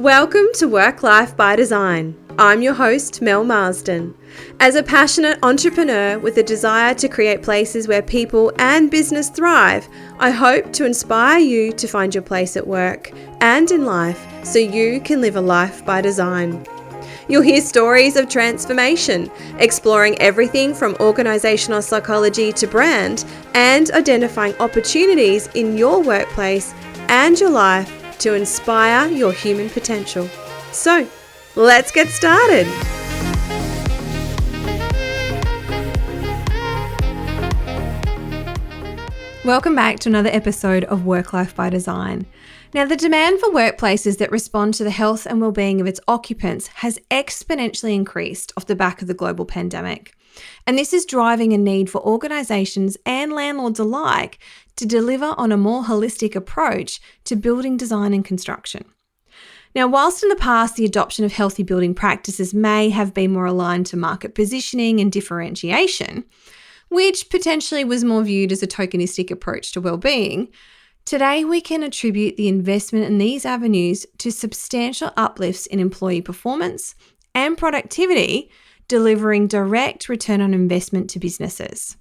Welcome to Work Life by Design. I'm your host, Mel Marsden. As a passionate entrepreneur with a desire to create places where people and business thrive, I hope to inspire you to find your place at work and in life so you can live a life by design. You'll hear stories of transformation, exploring everything from organisational psychology to brand, and identifying opportunities in your workplace and your life to inspire your human potential. So, let's get started. Welcome back to another episode of Work Life by Design. Now, the demand for workplaces that respond to the health and well-being of its occupants has exponentially increased off the back of the global pandemic. And this is driving a need for organisations and landlords alike to deliver on a more holistic approach to building design and construction. Now, whilst in the past the adoption of healthy building practices may have been more aligned to market positioning and differentiation, which potentially was more viewed as a tokenistic approach to well-being, today we can attribute the investment in these avenues to substantial uplifts in employee performance and productivity, delivering direct return on investment to businesses.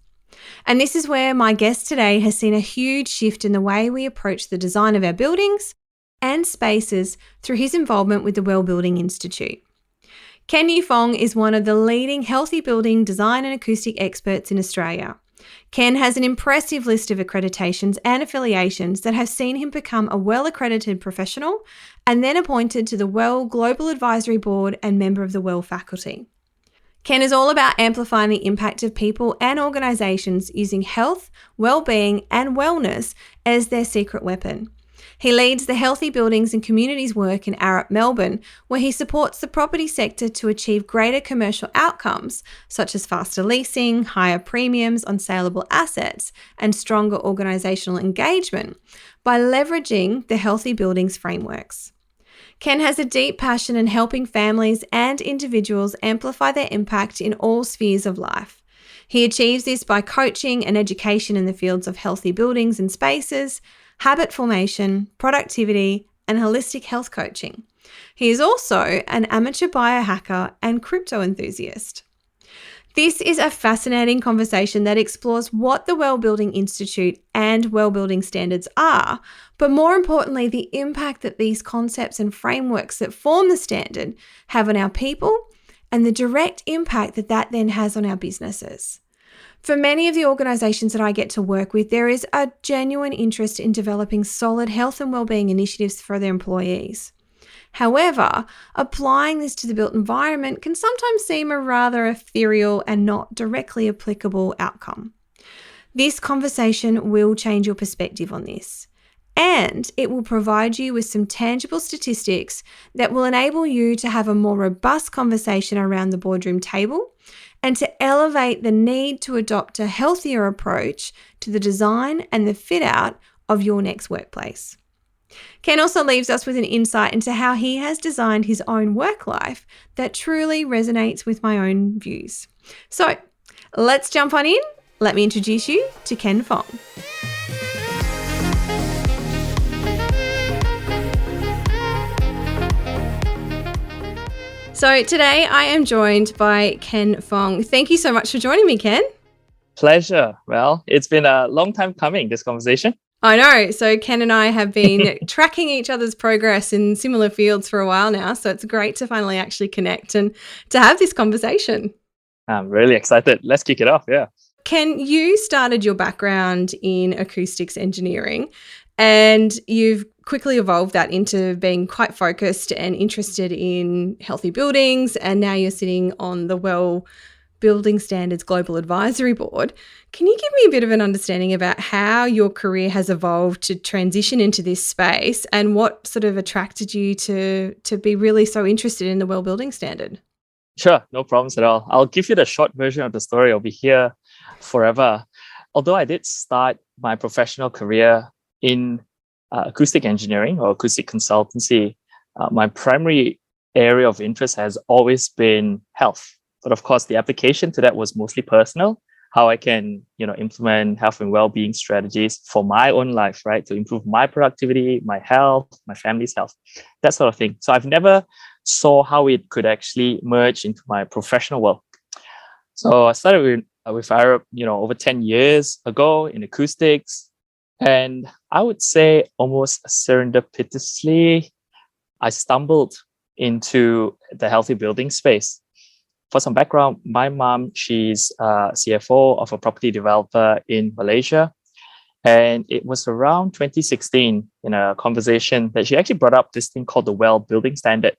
And this is where my guest today has seen a huge shift in the way we approach the design of our buildings and spaces through his involvement with the WELL Building Institute. Fong is one of the leading healthy building design and acoustic experts in Australia. Ken has an impressive list of accreditations and affiliations that have seen him become a WELL Accredited Professional and then appointed to the WELL Global Advisory Board and member of the WELL faculty. Ken is all about amplifying the impact of people and organisations using health, well-being and wellness as their secret weapon. He leads the Healthy Buildings and Communities work in Arup, Melbourne, where he supports the property sector to achieve greater commercial outcomes, such as faster leasing, higher premiums on saleable assets, and stronger organisational engagement by leveraging the Healthy Buildings frameworks. Ken has a deep passion in helping families and individuals amplify their impact in all spheres of life. He achieves this by coaching and education in the fields of healthy buildings and spaces, habit formation, productivity, and holistic health coaching. He is also an amateur biohacker and crypto enthusiast. This is a fascinating conversation that explores what the WELL Building Institute and WELL Building standards are, but more importantly, the impact that these concepts and frameworks that form the standard have on our people and the direct impact that that then has on our businesses. For many of the organisations that I get to work with, there is a genuine interest in developing solid health and wellbeing initiatives for their employees. However, applying this to the built environment can sometimes seem a rather ethereal and not directly applicable outcome. This conversation will change your perspective on this, and it will provide you with some tangible statistics that will enable you to have a more robust conversation around the boardroom table and to elevate the need to adopt a healthier approach to the design and the fit out of your next workplace. Ken also leaves us with an insight into how he has designed his own work life that truly resonates with my own views. So let's jump on in. Let me introduce you to Ken Fong. So today I am joined by Ken Fong. Thank you so much for joining me, Ken. Pleasure. Well, it's been a long time coming, this conversation. I know. So Ken and I have been tracking each other's progress in similar fields for a while now. So it's great to finally actually connect and to have this conversation. I'm really excited. Let's kick it off. Yeah. Ken, you started your background in acoustics engineering and you've quickly evolved that into being quite focused and interested in healthy buildings. And now you're sitting on the WELL Building Standards Global Advisory Board. Can you give me a bit of an understanding about how your career has evolved to transition into this space and what sort of attracted you to be really so interested in the WELL Building Standard? Sure, no problems at all. I'll give you the short version of the story. I'll be here forever. Although I did start my professional career in acoustic engineering or acoustic consultancy, my primary area of interest has always been health. But of course, the application to that was mostly personal. how I can, implement health and well-being strategies for my own life, right? To improve my productivity, my health, my family's health, that sort of thing. So I've never saw how it could actually merge into my professional world. So I started with Arab, over 10 years ago in acoustics. And I would say almost serendipitously, I stumbled into the healthy building space. For some background, my mom, she's CFO of a property developer in Malaysia. And it was around 2016 in a conversation that she actually brought up this thing called the WELL building standard.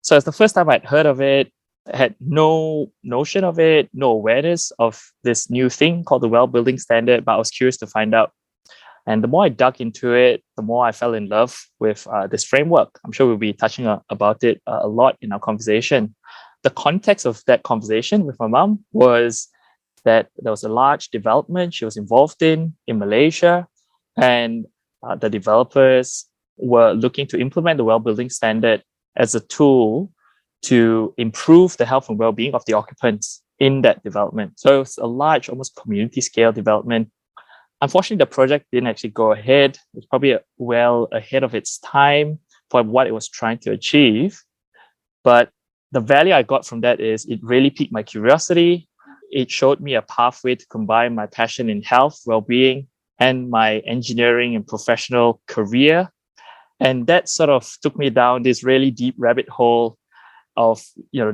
So it's the first time I'd heard of it. I had no notion of it, no awareness of this new thing called the WELL building standard, but I was curious to find out. And the more I dug into it, the more I fell in love with this framework. I'm sure we'll be touching about it a lot in our conversation. The context of that conversation with my mom was that there was a large development she was involved in Malaysia, and the developers were looking to implement the WELL building standard as a tool to improve the health and well-being of the occupants in that development. So it was a large, almost community scale development. Unfortunately, the project didn't actually go ahead. It was probably well ahead of its time for what it was trying to achieve. But the value I got from that is it really piqued my curiosity. It showed me a pathway to combine my passion in health, well-being, and my engineering and professional career. And that sort of took me down this really deep rabbit hole of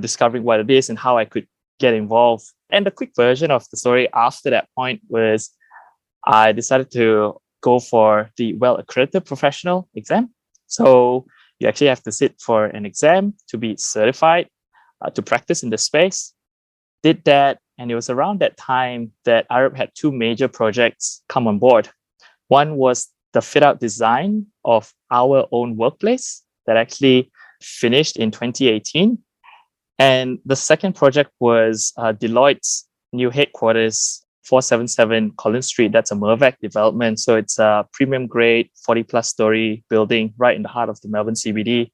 discovering what it is and how I could get involved. And the quick version of the story after that point was I decided to go for the WELL Accredited Professional exam. So you actually have to sit for an exam to be certified to practice in the space. Did that, and it was around that time that Arab had two major projects come on board. One was the fit-out design of our own workplace that actually finished in 2018. And the second project was Deloitte's new headquarters, 477 Collins Street. That's a Mirvac development. So it's a premium grade, 40 plus story building right in the heart of the Melbourne CBD.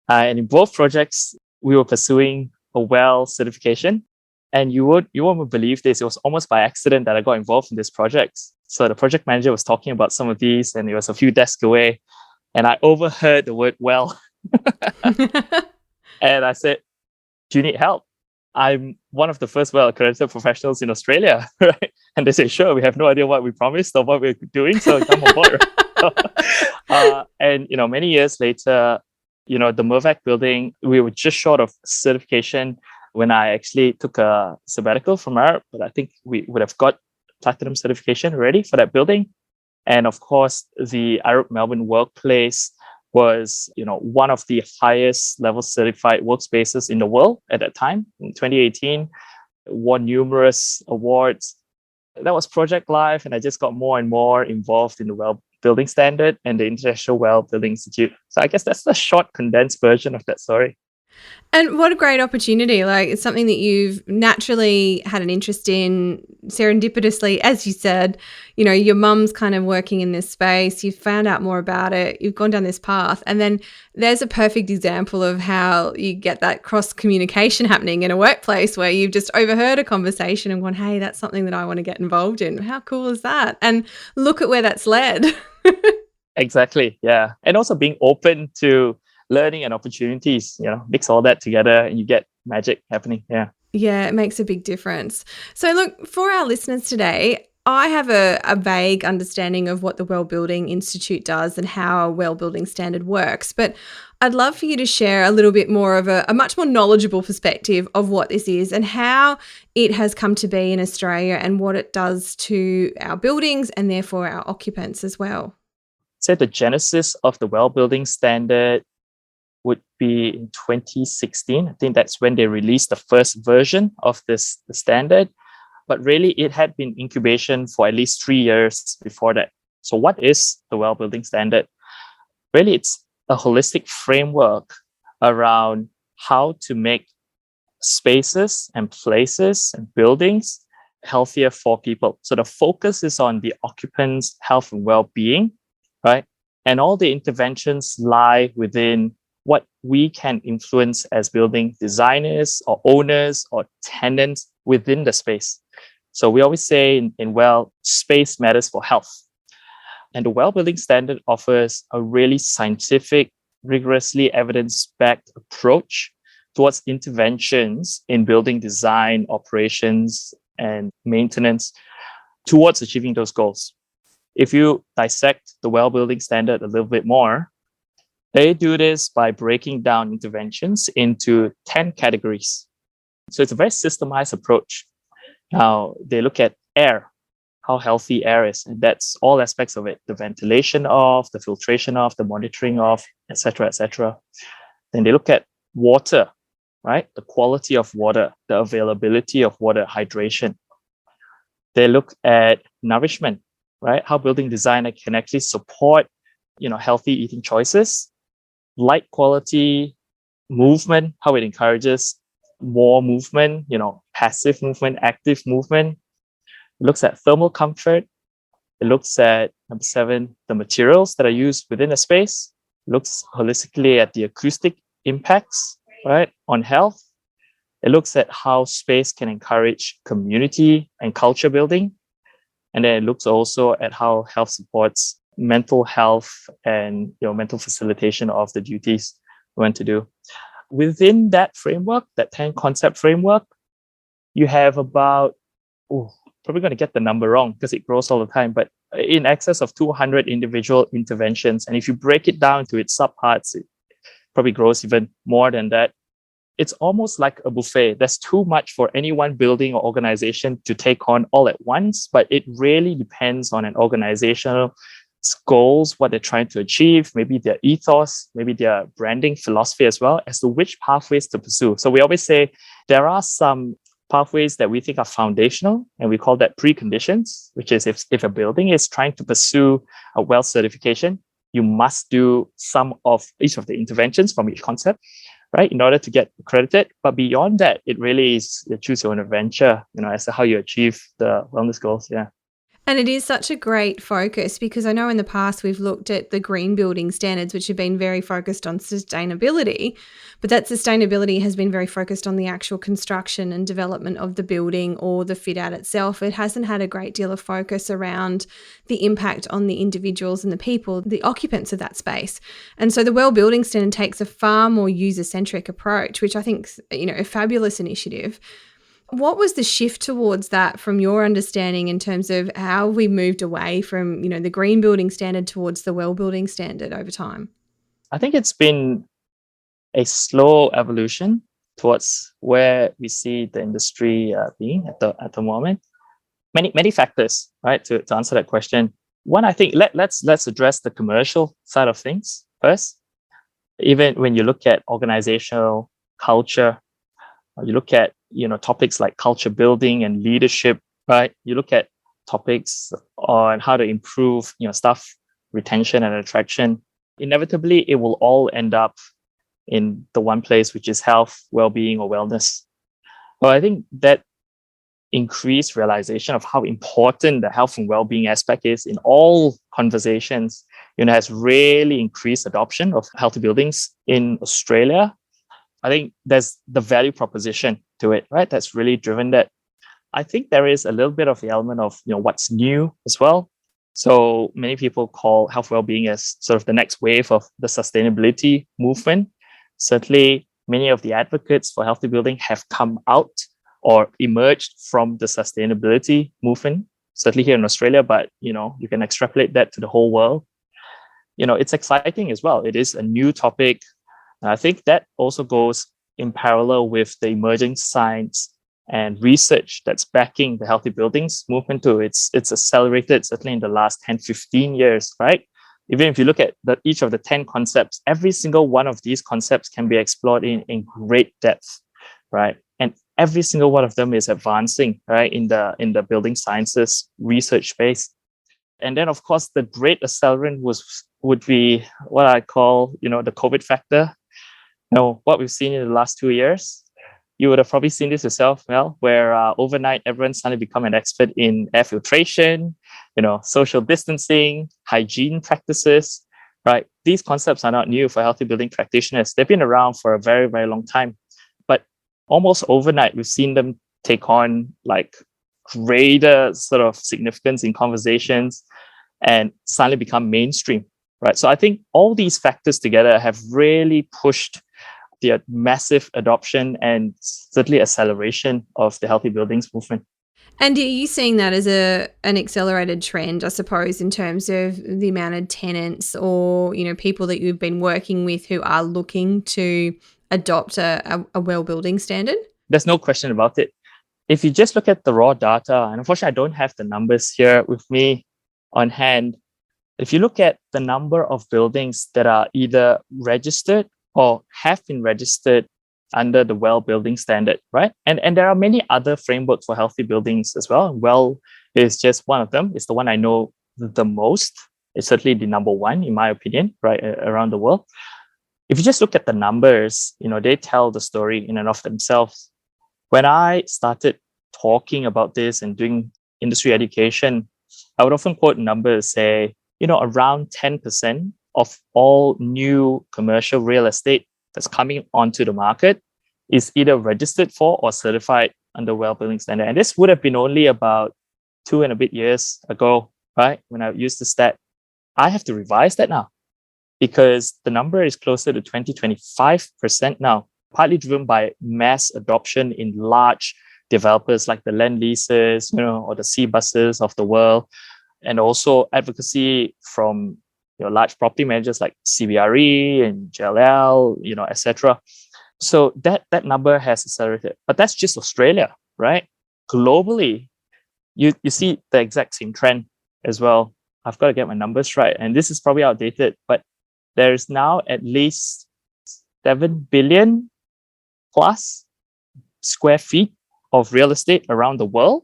And in both projects, we were pursuing a WELL certification. And you won't believe this. It was almost by accident that I got involved in this project. So the project manager was talking about some of these, and it was a few desks away. And I overheard the word WELL. And I said, "Do you need help? I'm one of the first WELL accredited professionals in Australia," right? And they said, "Sure, we have no idea what we promised or what we're doing, so come on board." And many years later, the Mirvac building, we were just short of certification when I actually took a sabbatical from Arab, but I think we would have got platinum certification ready for that building. And of course, the Arab Melbourne workplace was, one of the highest level certified workspaces in the world at that time. In 2018, won numerous awards. That was Project Life, and I just got more and more involved in the WELL building standard and the International WELL Building Institute. So I guess that's the short, condensed version of that story. And what a great opportunity. Like, it's something that you've naturally had an interest in serendipitously, as you said. Your mum's kind of working in this space. You've found out more about it. You've gone down this path. And then there's a perfect example of how you get that cross communication happening in a workplace where you've just overheard a conversation and gone, hey, that's something that I want to get involved in. How cool is that? And look at where that's led. Exactly. Yeah. And also being open to learning and opportunities, mix all that together and you get magic happening. Yeah. Yeah, it makes a big difference. So look, for our listeners today, I have a vague understanding of what the WELL Building Institute does and how a WELL Building Standard works, but I'd love for you to share a little bit more of a much more knowledgeable perspective of what this is and how it has come to be in Australia and what it does to our buildings and therefore our occupants as well. So the genesis of the WELL Building Standard would be in 2016. I think that's when they released the first version of the standard. But really, it had been incubation for at least 3 years before that. So what is the WELL Building Standard? Really, it's a holistic framework around how to make spaces and places and buildings healthier for people. So the focus is on the occupants' health and well-being, right? And all the interventions lie within what we can influence as building designers or owners or tenants within the space. So we always say in WELL, space matters for health. And the WELL building standard offers a really scientific, rigorously evidence-backed approach towards interventions in building design, operations, and maintenance towards achieving those goals. If you dissect the WELL building standard a little bit more, they do this by breaking down interventions into 10 categories. So it's a very systemized approach. Now, they look at air, how healthy air is, and that's all aspects of it: the ventilation of, the filtration of, the monitoring of, etc., etc. Then they look at water, right? The quality of water, the availability of water, hydration. They look at nourishment, right? How building design can actually support, healthy eating choices, light quality, movement, how it encourages more movement, passive movement, active movement. It looks at thermal comfort. It looks at, number 7, the materials that are used within a space. It looks holistically at the acoustic impacts, right, on health. It looks at how space can encourage community and culture building. And then it looks also at how health supports mental health and mental facilitation of the duties we want to do. Within that framework, that 10 concept framework, you have about, probably going to get the number wrong because it grows all the time, but in excess of 200 individual interventions. And if you break it down to its subparts, it probably grows even more than that. It's almost like a buffet. There's too much for any one building or organization to take on all at once, but it really depends on an organizational goals, what they're trying to achieve, maybe their ethos, maybe their branding philosophy as well, as to which pathways to pursue. So we always say there are some pathways that we think are foundational, and we call that preconditions, which is if a building is trying to pursue a WELL certification, you must do some of each of the interventions from each concept, right, in order to get accredited. But beyond that, it really is you choose your own adventure, as to how you achieve the wellness goals. Yeah. And it is such a great focus because I know in the past we've looked at the green building standards, which have been very focused on sustainability, but that sustainability has been very focused on the actual construction and development of the building or the fit out itself. It hasn't had a great deal of focus around the impact on the individuals and the people, the occupants of that space. And so the WELL building standard takes a far more user-centric approach, which I think is, a fabulous initiative. What was the shift towards that from your understanding in terms of how we moved away from, the green building standard towards the WELL building standard over time? I think it's been a slow evolution towards where we see the industry being at the moment. Many factors, right, to answer that question. One, I think let's address the commercial side of things first. Even when you look at organizational culture, you look at topics like culture building and leadership, right? You look at topics on how to improve staff retention and attraction. Inevitably, it will all end up in the one place, which is health, well-being, or wellness. Well, I think that increased realization of how important the health and well-being aspect is in all conversations, has really increased adoption of healthy buildings in Australia. I think there's the value proposition to it, right? That's really driven that. I think there is a little bit of the element of, what's new as well. So many people call health well-being as sort of the next wave of the sustainability movement. Certainly, many of the advocates for healthy building have come out or emerged from the sustainability movement, certainly here in Australia, but, you can extrapolate that to the whole world. It's exciting as well. It is a new topic. And I think that also goes in parallel with the emerging science and research that's backing the healthy buildings movement too. It's accelerated certainly in the last 10, 15 years, right? Even if you look at each of the 10 concepts, every single one of these concepts can be explored in great depth, right? And every single one of them is advancing, right, in the building sciences research space. And then, of course, the great accelerant would be what I call, the COVID factor. What we've seen in the last 2 years, you would have probably seen this yourself, where overnight everyone suddenly become an expert in air filtration, social distancing, hygiene practices, right? These concepts are not new for healthy building practitioners. They've been around for a very, very long time. But almost overnight, we've seen them take on like greater sort of significance in conversations and suddenly become mainstream, right? So I think all these factors together have really pushed the massive adoption and certainly acceleration of the healthy buildings movement. And are you seeing that as an accelerated trend, I suppose, in terms of the amount of tenants or, people that you've been working with who are looking to adopt a well building standard? There's no question about it. If you just look at the raw data, and unfortunately, I don't have the numbers here with me on hand. If you look at the number of buildings that are either registered or have been registered under the WELL building standard, right? And there are many other frameworks for healthy buildings as well. WELL is just one of them. It's the one I know the most. It's certainly the number one, in my opinion, right, around the world. If you just look at the numbers, they tell the story in and of themselves. When I started talking about this and doing industry education, I would often quote numbers, say, around 10% of all new commercial real estate that's coming onto the market is either registered for or certified under WELL building standard. And this would have been only about 2 and a bit years ago, right? When I used the stat. I have to revise that now because the number is closer to 20-25% now, partly driven by mass adoption in large developers like the land leases, or the C buses of the world, and also advocacy from large property managers like CBRE and JLL, etc. So that number has accelerated, but that's just Australia, right? Globally, you see the exact same trend as well. I've got to get my numbers right, and this is probably outdated, but there is now at least 7 billion plus square feet of real estate around the world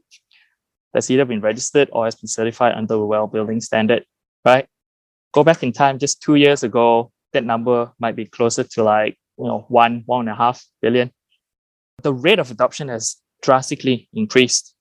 that's either been registered or has been certified under the WELL building standard, right? Go back in time, just 2 years ago, that number might be closer to like, 1.5 billion. The rate of adoption has drastically increased.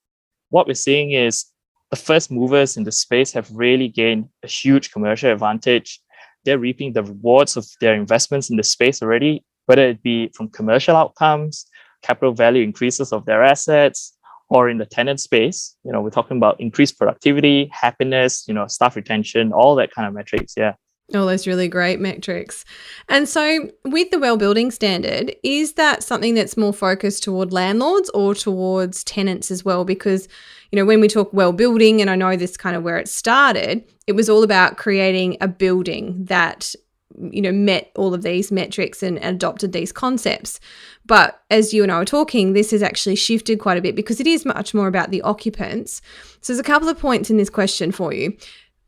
What we're seeing is the first movers in the space have really gained a huge commercial advantage. They're reaping the rewards of their investments in the space already, whether it be from commercial outcomes, capital value increases of their assets, or in the tenant space. We're talking about increased productivity, happiness, staff retention, all that kind of metrics. Yeah. All those really great metrics. And so with the WELL building standard, is that something that's more focused toward landlords or towards tenants as well? Because, when we talk WELL building, and I know this kind of where it started, it was all about creating a building that, met all of these metrics and adopted these concepts. But as you and I were talking, this has actually shifted quite a bit because it is much more about the occupants. So there's a couple of points in this question for you.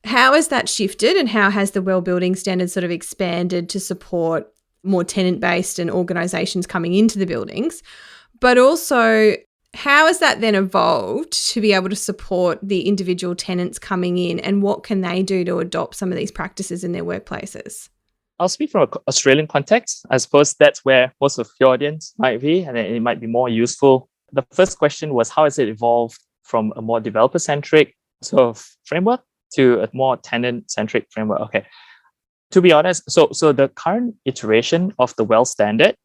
How has that shifted and how has the WELL building standard sort of expanded to support more tenant-based and organisations coming into the buildings? But also, how has that then evolved to be able to support the individual tenants coming in, and what can they do to adopt some of these practices in their workplaces? I'll speak from an Australian context. I suppose that's where most of your audience might be, and it might be more useful. The first question was, how has it evolved from a more developer-centric sort of framework to a more tenant-centric framework? Okay. To be honest, so the current iteration of the WELL standard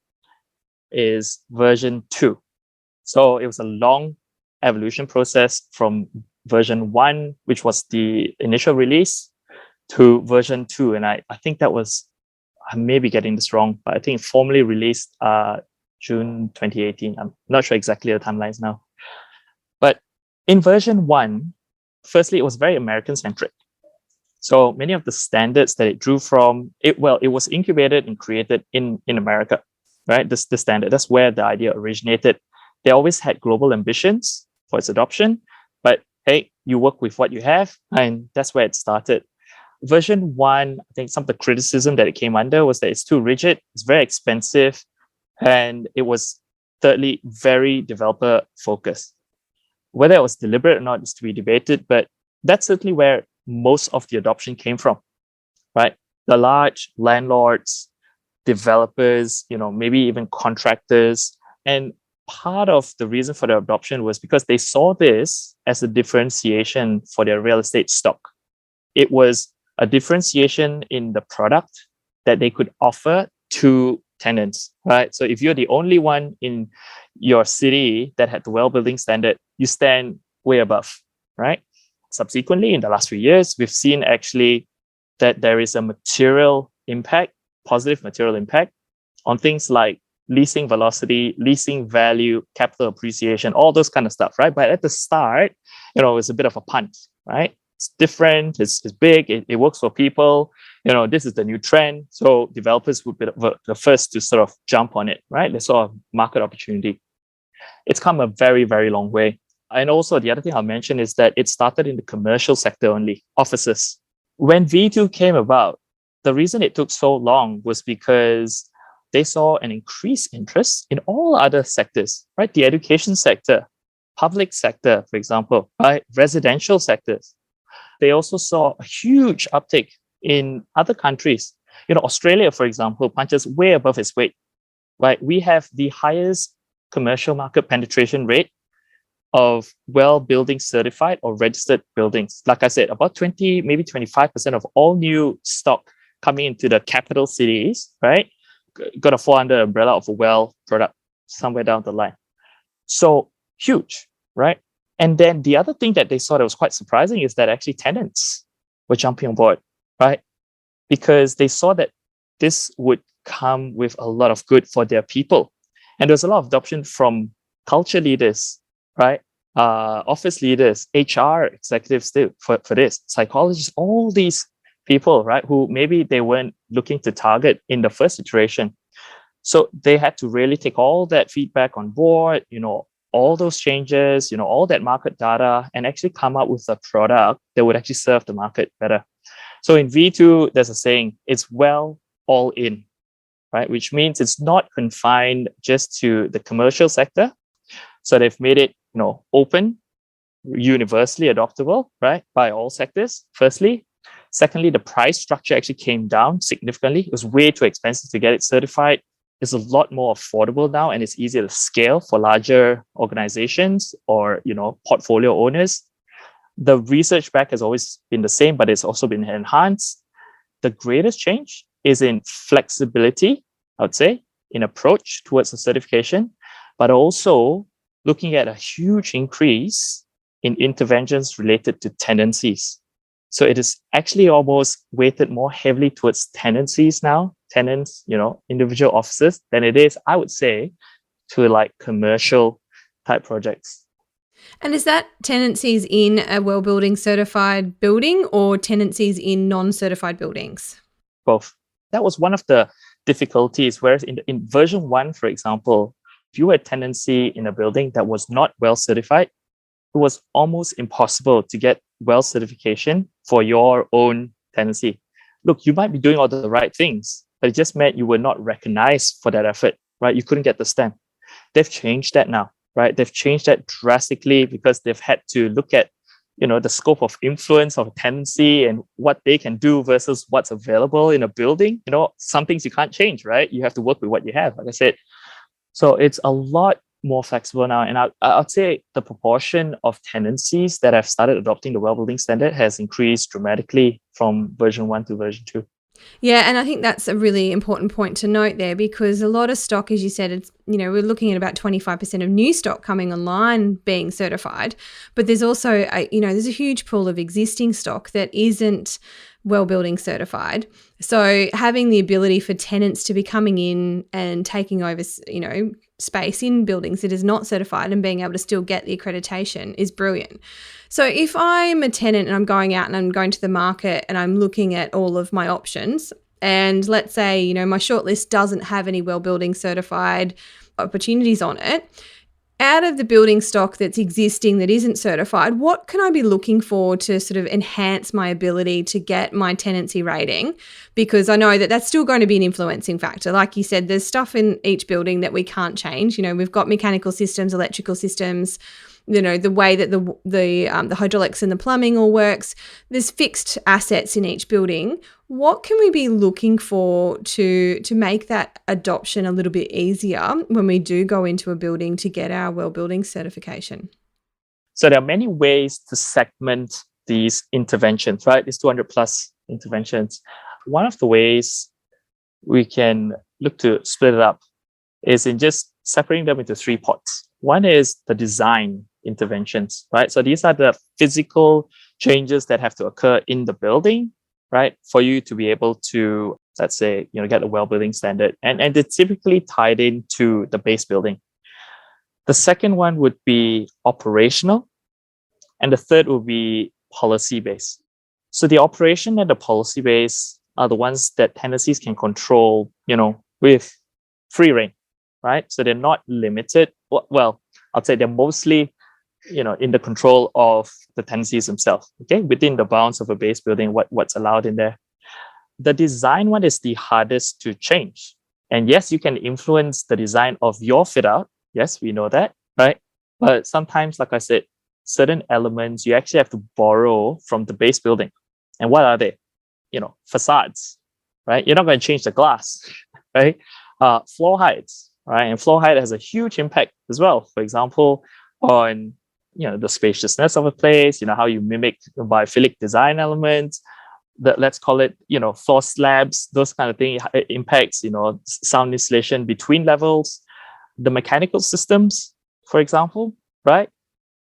is version 2. So it was a long evolution process from version 1, which was the initial release, to version 2. And I think that was, I may be getting this wrong, but I think formally released June 2018. I'm not sure exactly the timelines now. But in version 1, firstly, it was very American-centric. So many of the standards that it drew from, it was incubated and created in America, right? The standard, that's where the idea originated. They always had global ambitions for its adoption, but hey, you work with what you have, and that's where it started. Version 1, I think some of the criticism that it came under was that it's too rigid, it's very expensive, and it was, thirdly, very developer focused. Whether it was deliberate or not is to be debated, but that's certainly where most of the adoption came from, right? The large landlords, developers, maybe even contractors. And part of the reason for the adoption was because they saw this as a differentiation for their real estate stock. It was a differentiation in the product that they could offer to tenants, right? So if you're the only one in your city that had the WELL building standard, you stand way above, right? Subsequently, in the last few years, we've seen actually that there is a material impact, positive material impact on things like leasing velocity, leasing value, capital appreciation, all those kind of stuff, right? But at the start, it's a bit of a punt, right? It's different, it's big, it works for people, this is the new trend. So developers would be the first to sort of jump on it, right? They saw a market opportunity. It's come a very, very long way. And also the other thing I'll mention is that it started in the commercial sector only, offices. When V2 came about, the reason it took so long was because they saw an increased interest in all other sectors, right? The education sector, public sector, for example, right? Residential sectors. They also saw a huge uptick in other countries. Australia, for example, punches way above its weight, right? We have the highest commercial market penetration rate of WELL building certified or registered buildings. Like I said, about 20, maybe 25% of all new stock coming into the capital cities, right, got to fall under the umbrella of a WELL product somewhere down the line. So huge, right? And then the other thing that they saw that was quite surprising is that actually tenants were jumping on board, right? Because they saw that this would come with a lot of good for their people. And there's a lot of adoption from culture leaders, right? Office leaders, HR executives too, for this, psychologists, all these people, right, who maybe they weren't looking to target in the first iteration. So they had to really take all that feedback on board, all those changes, all that market data, and actually come up with a product that would actually serve the market better. So in V2, there's a saying, it's WELL all in, right? Which means it's not confined just to the commercial sector. So they've made it, open, universally adoptable, right, by all sectors, firstly. Secondly, the price structure actually came down significantly. It was way too expensive to get it certified. It's a lot more affordable now, and it's easier to scale for larger organizations or, portfolio owners. The research back has always been the same, but it's also been enhanced. The greatest change is in flexibility, I would say, in approach towards the certification, but also looking at a huge increase in interventions related to tenancies. So it is actually almost weighted more heavily towards tenancies now, tenants, individual offices, than it is, I would say, to like commercial type projects. And is that tenancies in a WELL building certified building or tenancies in non-certified buildings? Both. That was one of the difficulties, whereas in version 1, for example, if you were a tenancy in a building that was not WELL certified, it was almost impossible to get WELL certification for your own tenancy. Look, you might be doing all the right things, but it just meant you were not recognized for that effort, right? You couldn't get the stamp. They've changed that now, right? They've changed that drastically because they've had to look at, the scope of influence of a tenancy and what they can do versus what's available in a building. Some things you can't change, right? You have to work with what you have, like I said. So it's a lot more flexible now. And I'd say the proportion of tenancies that have started adopting the WELL building standard has increased dramatically from version 1 to version 2. Yeah, and I think that's a really important point to note there, because a lot of stock, as you said, it's, we're looking at about 25% of new stock coming online being certified, but there's also, there's a huge pool of existing stock that isn't WELL building certified. So having the ability for tenants to be coming in and taking over, space in buildings that is not certified and being able to still get the accreditation is brilliant. So if I'm a tenant and I'm going out and I'm going to the market and I'm looking at all of my options, and let's say, my shortlist doesn't have any WELL building certified opportunities on it, out of the building stock that's existing that isn't certified, what can I be looking for to sort of enhance my ability to get my tenancy rating? Because I know that that's still going to be an influencing factor. Like you said, there's stuff in each building that we can't change. We've got mechanical systems, electrical systems, the way that the hydraulics and the plumbing all works. There's fixed assets in each building. What can we be looking for to make that adoption a little bit easier when we do go into a building to get our WELL building certification? So there are many ways to segment these interventions, right? These 200 plus interventions. One of the ways we can look to split it up is in just separating them into 3 pots. One is the design, interventions, right? So these are the physical changes that have to occur in the building, right, for you to be able to, let's say, get a well building standard. And it's typically tied into the base building. The second one would be operational, and the third would be policy based. So the operation and the policy base are the ones that tenancies can control, with free reign, right? So they're not limited. Well, I'll say they're mostly, in the control of the tenancies themselves, okay, within the bounds of a base building, what's allowed in there. The design one is the hardest to change. And yes, you can influence the design of your fit out. Yes, we know that, right? But sometimes, like I said, certain elements you actually have to borrow from the base building. And what are they? Facades, right? You're not going to change the glass, right? Floor heights, right? And floor height has a huge impact as well. For example, on the spaciousness of a place, how you mimic biophilic design elements, let's call it, floor slabs, those kind of things, impacts, sound insulation between levels, the mechanical systems, for example, right?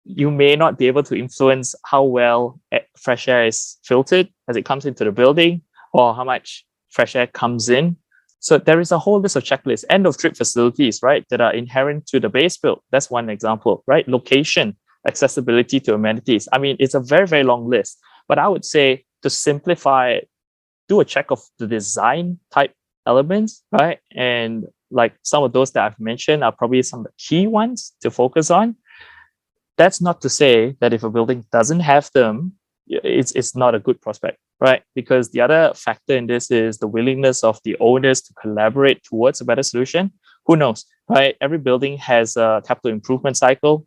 You may not be able to influence how well fresh air is filtered as it comes into the building, or how much fresh air comes in. So there is a whole list of checklists, end of trip facilities, right, that are inherent to the base build. That's one example, right? Location, accessibility to amenities. I mean, it's a very, very long list, but I would say to simplify it, do a check of the design type elements, right? And like some of those that I've mentioned are probably some of the key ones to focus on. That's not to say that if a building doesn't have them, it's not a good prospect, right? Because the other factor in this is the willingness of the owners to collaborate towards a better solution. Who knows, right? Every building has a capital improvement cycle,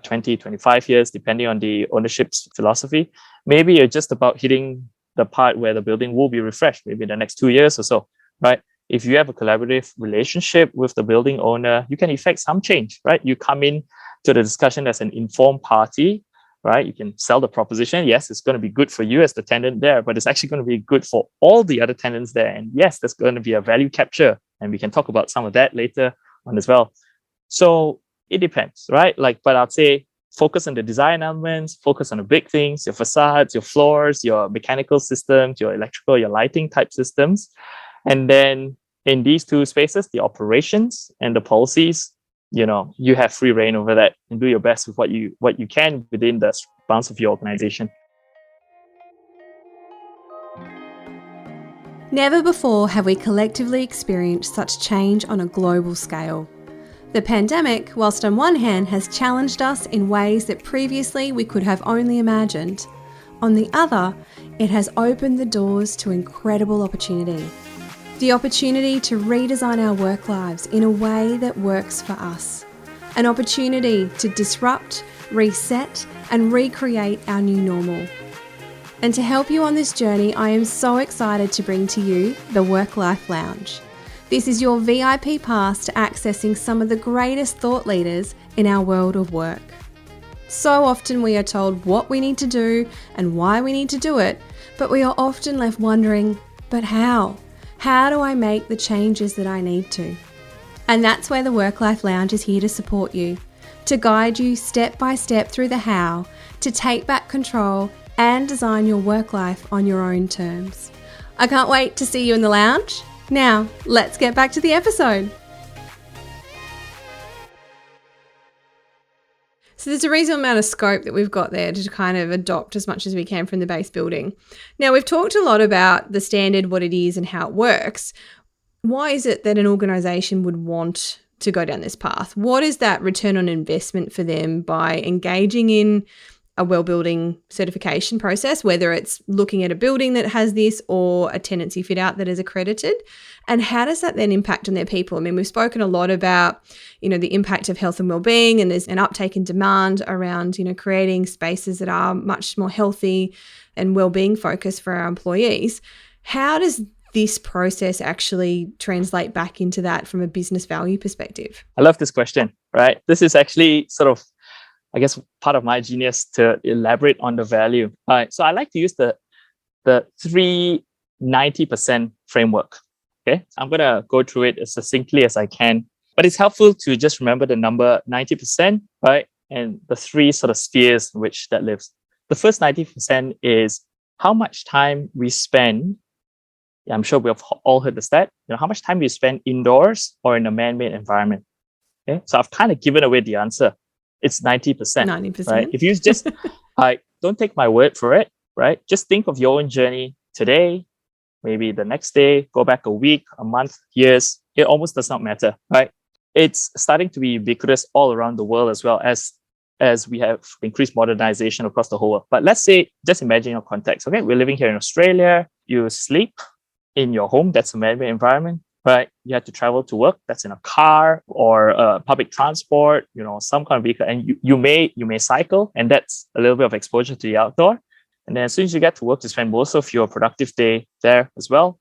20, 25 years, depending on the ownership's philosophy. Maybe you're just about hitting the part where the building will be refreshed, maybe in the next 2 years or so, right? If you have a collaborative relationship with the building owner, you can effect some change, right? You come in to the discussion as an informed party, right? You can sell the proposition. Yes, it's going to be good for you as the tenant there, but it's actually going to be good for all the other tenants there. And yes, there's going to be a value capture. And we can talk about some of that later on as well. So it depends, right? But I'd say focus on the design elements, focus on the big things, your facades, your floors, your mechanical systems, your electrical, your lighting type systems. And then in these two spaces, the operations and the policies, you have free reign over that and do your best with what you can within the bounds of your organization. Never before have we collectively experienced such change on a global scale. The pandemic, whilst on one hand has challenged us in ways that previously we could have only imagined, on the other, it has opened the doors to incredible opportunity. The opportunity to redesign our work lives in a way that works for us. An opportunity to disrupt, reset, and recreate our new normal. And to help you on this journey, I am so excited to bring to you the Work-Life Lounge. This is your VIP pass to accessing some of the greatest thought leaders in our world of work. So often we are told what we need to do and why we need to do it, but we are often left wondering, but how? How do I make the changes that I need to? And that's where the Work-Life Lounge is here to support you, to guide you step by step through the how, to take back control and design your work life on your own terms. I can't wait to see you in the lounge. Now, let's get back to the episode. So there's a reasonable amount of scope that we've got there to kind of adopt as much as we can from the base building. Now, we've talked a lot about the standard, what it is and how it works. Why is it that an organisation would want to go down this path? What is that return on investment for them by engaging in a well building certification process, whether it's looking at a building that has this or a tenancy fit out that is accredited? And how does that then impact on their people? I mean, we've spoken a lot about, the impact of health and well-being, and there's an uptake in demand around, creating spaces that are much more healthy and well-being focused for our employees. How does this process actually translate back into that from a business value perspective? I love this question, right? This is actually sort of, I guess, part of my genius to elaborate on the value. All right, so I like to use the 390% framework. Okay, I'm going to go through it as succinctly as I can, but it's helpful to just remember the number 90%, right? and the three sort of spheres in which that lives. The first 90% is how much time we spend. I'm sure we've all heard the stat. How much time we spend indoors or in a man-made environment. Okay, so I've kind of given away the answer. It's 90%. 90%. Right? If you just don't take my word for it, right? Just think of your own journey today, maybe the next day, go back a week, a month, years. It almost does not matter, right? It's starting to be ubiquitous all around the world as well as we have increased modernization across the whole world. But let's say, just imagine your context. Okay, we're living here in Australia. You sleep in your home. That's a man-made environment, right? You have to travel to work. That's in a car or public transport, some kind of vehicle. And you may cycle, and that's a little bit of exposure to the outdoor. And then as soon as you get to work, you spend most of your productive day there as well.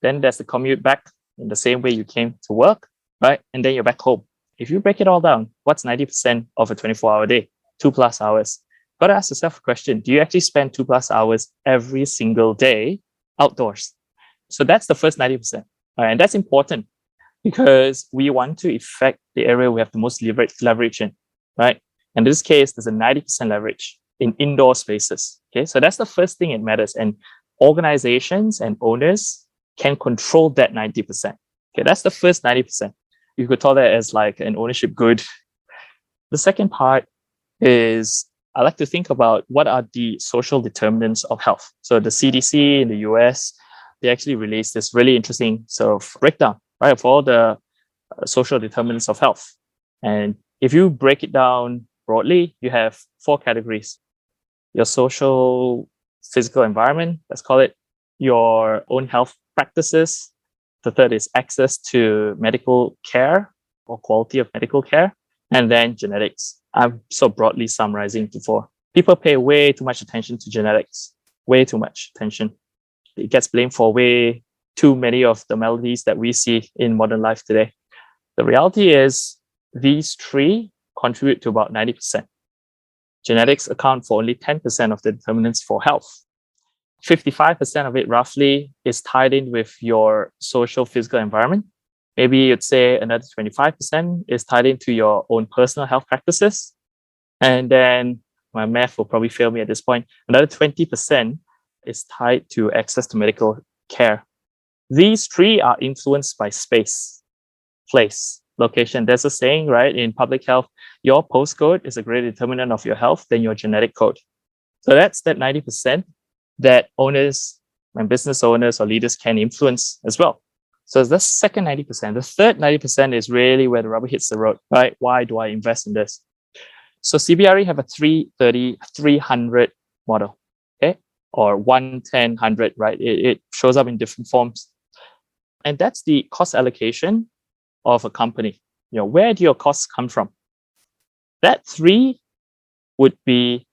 Then there's the commute back in the same way you came to work, right? And then you're back home. If you break it all down, what's 90% of a 24-hour day? 2+ hours. Got to ask yourself a question. Do you actually spend 2+ hours every single day outdoors? So that's the first 90%. And that's important because we want to affect the area we have the most leverage in, right? In this case, there's a 90% leverage in indoor spaces. Okay, so that's the first thing it matters. And organizations and owners can control that 90%. Okay, that's the first 90%. You could call that as like an ownership good. The second part is I like to think about what are the social determinants of health. So the CDC in the US, they actually released this really interesting sort of breakdown, right, of all the social determinants of health. And if you break it down broadly, you have 4 categories. Your social, physical environment, let's call it, your own health practices. The third is access to medical care or quality of medical care. And then genetics. I'm so broadly summarizing to 4. People pay way too much attention to genetics, way too much attention. It gets blamed for way too many of the maladies that we see in modern life today. The reality is these 3 contribute to about 90%. Genetics account for only 10% of the determinants for health. 55% of it roughly is tied in with your social physical environment. Maybe you'd say another 25% is tied into your own personal health practices. And then my math will probably fail me at this point. Another 20% is tied to access to medical care. These 3 are influenced by space, place, location. There's a saying, right, in public health, your postcode is a greater determinant of your health than your genetic code. So that's that 90% that owners and business owners or leaders can influence as well. So the second 90%. The third 90% is really where the rubber hits the road, right? Why do I invest in this? So CBRE have a 330-300 model, okay? Or 110-100, right? It shows up in different forms. And that's the cost allocation of a company. Where do your costs come from? That 3 would be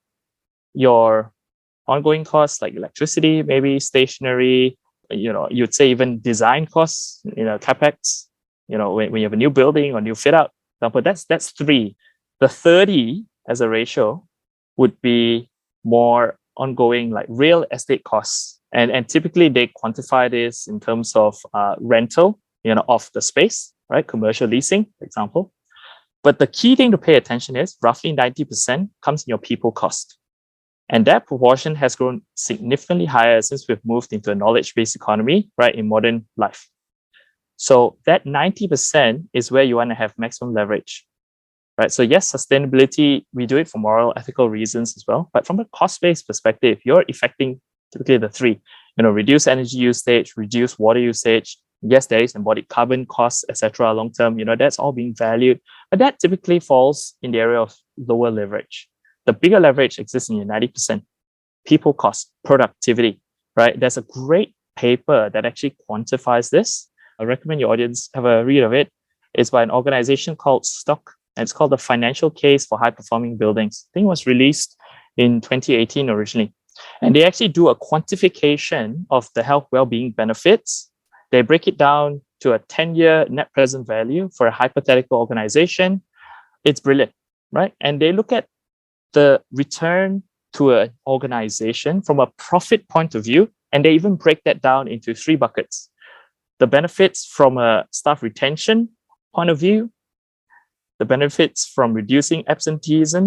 your ongoing costs like electricity, maybe stationery, you'd say even design costs, capex, when you have a new building or new fit out. But that's 3. The 30 as a ratio would be more ongoing like real estate costs. And typically they quantify this in terms of rental, of the space, right? Commercial leasing, for example. But the key thing to pay attention is roughly 90% comes in your people cost. And that proportion has grown significantly higher since we've moved into a knowledge-based economy, right, in modern life. So that 90% is where you want to have maximum leverage, right? So yes, sustainability, we do it for moral, ethical reasons as well. But from a cost-based perspective, you're affecting typically the 3, reduce energy usage, reduce water usage. Yes, there is embodied carbon costs, etc. long-term, that's all being valued. But that typically falls in the area of lower leverage. The bigger leverage exists in your 90%. People cost, productivity, right? There's a great paper that actually quantifies this. I recommend your audience have a read of it. It's by an organization called Stock, and it's called The Financial Case for High-Performing Buildings. I think it was released in 2018 originally. And they actually do a quantification of the health well-being benefits. They break it down to a 10-year net present value for a hypothetical organization. It's brilliant, right? And they look at the return to an organization from a profit point of view, and they even break that down into 3 buckets. The benefits from a staff retention point of view, the benefits from reducing absenteeism,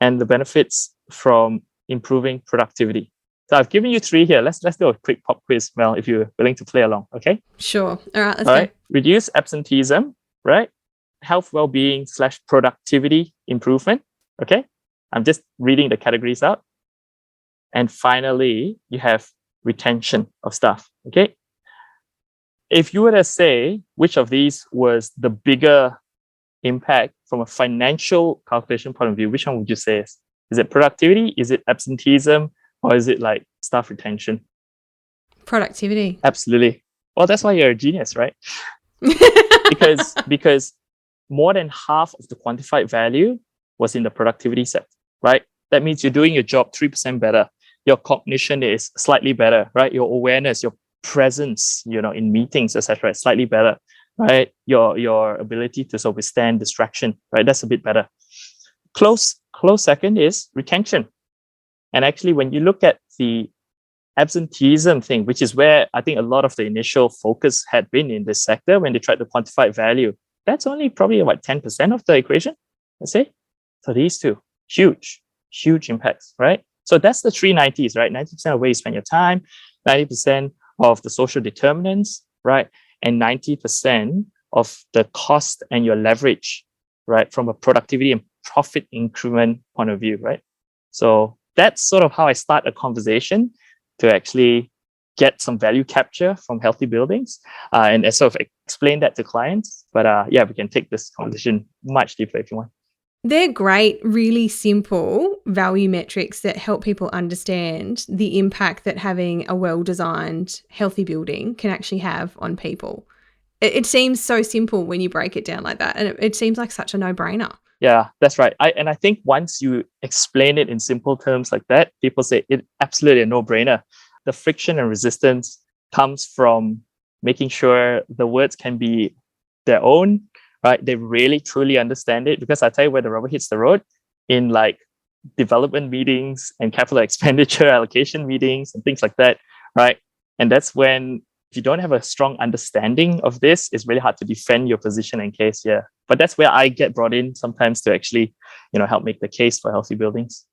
and the benefits from improving productivity. So I've given you 3 here. Let's do a quick pop quiz, Mel, if you're willing to play along. Okay. Sure. All right, let's All go. right. Reduce absenteeism, right? Health, well-being / productivity improvement. Okay. I'm just reading the categories out. And finally, you have retention of staff. Okay. If you were to say which of these was the bigger impact from a financial calculation point of view, which one would you say is it productivity? Is it absenteeism? Or is it like staff retention? Productivity. Absolutely. Well, that's why you're a genius, right? because more than half of the quantified value was in the productivity set, right? That means you're doing your job 3% better. Your cognition is slightly better, right? Your awareness, your presence, in meetings, etc., is slightly better, right? Your ability to sort of withstand distraction, right? That's a bit better. Close second is retention. And actually, when you look at the absenteeism thing, which is where I think a lot of the initial focus had been in this sector when they tried to quantify value, that's only probably about 10% of the equation, let's say. So these two, huge impacts, right? So that's the 3 90s, right? 90% of where you spend your time, 90% of the social determinants, right? And 90% of the cost and your leverage, right? From a productivity and profit increment point of view, right? So that's sort of how I start a conversation to actually get some value capture from healthy buildings and sort of explain that to clients. But yeah, we can take this conversation much deeper if you want. They're great, really simple value metrics that help people understand the impact that having a well-designed, healthy building can actually have on people. It seems so simple when you break it down like that, and it seems like such a no-brainer. Yeah, that's right. I think once you explain it in simple terms like that, people say it's absolutely a no-brainer. The friction and resistance comes from making sure the words can be their own, right? They really truly understand it, because I tell you where the rubber hits the road in like development meetings and capital expenditure allocation meetings and things like that, right? And that's when if you don't have a strong understanding of this, it's really hard to defend your position in case, yeah. But that's where I get brought in sometimes to actually, help make the case for healthy buildings.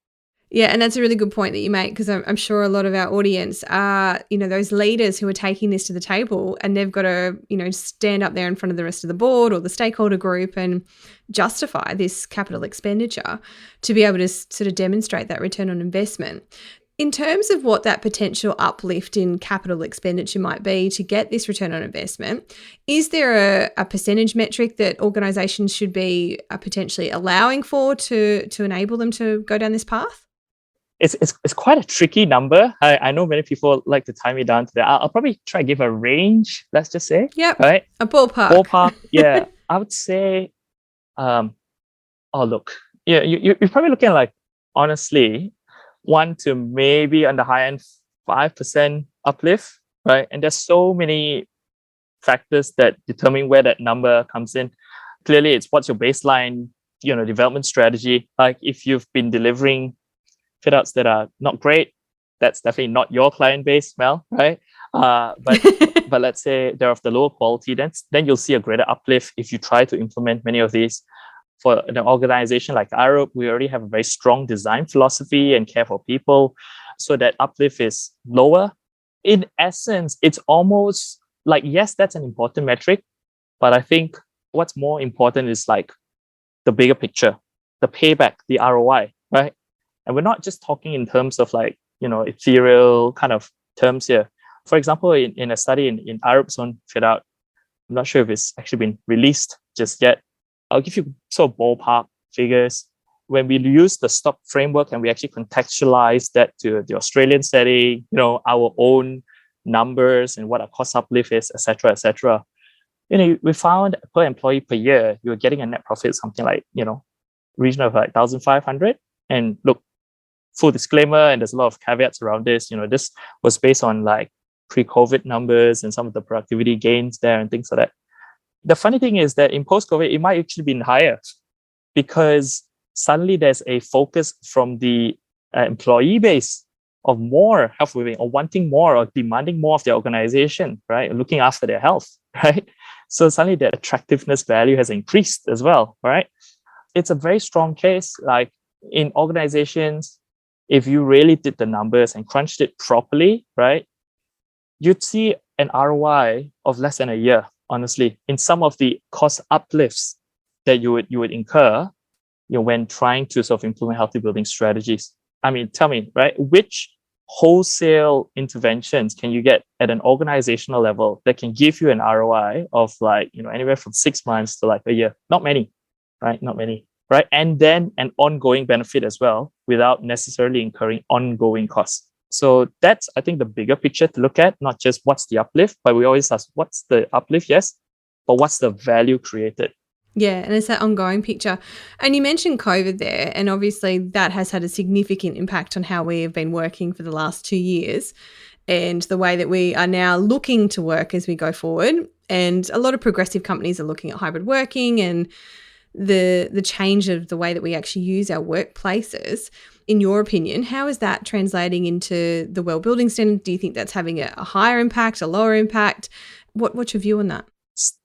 Yeah, and that's a really good point that you make, because I'm sure a lot of our audience are, those leaders who are taking this to the table, and they've got to, stand up there in front of the rest of the board or the stakeholder group and justify this capital expenditure to be able to sort of demonstrate that return on investment. In terms of what that potential uplift in capital expenditure might be to get this return on investment, is there a percentage metric that organisations should be potentially allowing for to enable them to go down this path? It's quite a tricky number. I know many people like to tie me down to that. I'll probably try to give a range, let's just say. Yep. Right? A ballpark. Ballpark, yeah. I would say, look, yeah, you're probably looking at like, honestly, 1 to maybe on the high end, 5% uplift, right? And there's so many factors that determine where that number comes in. Clearly, it's what's your baseline, development strategy. Like if you've been delivering fit outs that are not great, that's definitely not your client base, Mel, right? But let's say they're of the lower quality, then you'll see a greater uplift if you try to implement many of these. For an organization like Arup, we already have a very strong design philosophy and care for people, so that uplift is lower. In essence, it's almost like, yes, that's an important metric, but I think what's more important is like the bigger picture, the payback, the ROI, right? And we're not just talking in terms of like, ethereal kind of terms here. For example, in a study in Arup's own fit out, I'm not sure if it's actually been released just yet. I'll give you sort of ballpark figures. When we use the stock framework and we actually contextualize that to the Australian setting, our own numbers and what our cost uplift is, etc., we found per employee per year, you're getting a net profit something like, region of like 1,500. And look, full disclaimer, and there's a lot of caveats around this. This was based on like pre-COVID numbers and some of the productivity gains there and things like that. The funny thing is that in post-COVID, it might actually be higher, because suddenly there's a focus from the employee base of more health well-being, or wanting more, or demanding more of their organization, right? Looking after their health, right? So suddenly that attractiveness value has increased as well, right? It's a very strong case. Like in organizations, if you really did the numbers and crunched it properly, right, you'd see an ROI of less than a year, honestly, in some of the cost uplifts that you would incur, when trying to sort of implement healthy building strategies. I mean, tell me, right, which wholesale interventions can you get at an organizational level that can give you an ROI of like, anywhere from 6 months to like a year? Not many, right? Not many, right? And then an ongoing benefit as well without necessarily incurring ongoing costs. So that's, I think, the bigger picture to look at, not just what's the uplift, but we always ask, what's the uplift? Yes, but what's the value created? Yeah, and it's that ongoing picture. And you mentioned COVID there, and obviously that has had a significant impact on how we have been working for the last 2 years and the way that we are now looking to work as we go forward. And a lot of progressive companies are looking at hybrid working and the change of the way that we actually use our workplaces. In your opinion, how is that translating into the WELL building standard? Do you think that's having a higher impact, a lower impact? What's your view on that?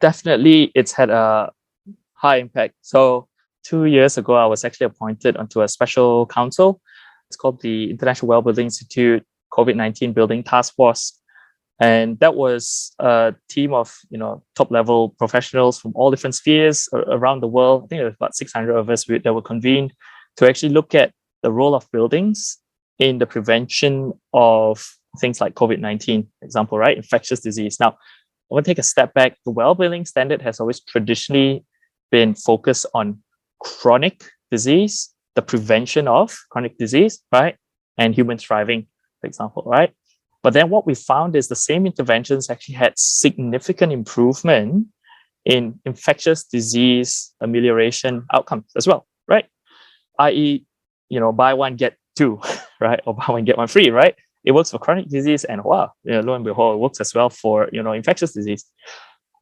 Definitely, it's had a high impact. So 2 years ago, I was actually appointed onto a special council. It's called the International WELL Building Institute COVID-19 Building Task Force. And that was a team of, top level professionals from all different spheres around the world. I think there was about 600 of us that were convened to actually look at the role of buildings in the prevention of things like COVID-19, for example, right? Infectious disease. Now, I want to take a step back. The WELL building standard has always traditionally been focused on chronic disease, the prevention of chronic disease, right? And human thriving, for example, right? But then what we found is the same interventions actually had significant improvement in infectious disease amelioration outcomes as well, right? I.e., buy one, get two, right? Or buy one, get one free, right? It works for chronic disease, and wow, lo and behold, it works as well for, infectious disease.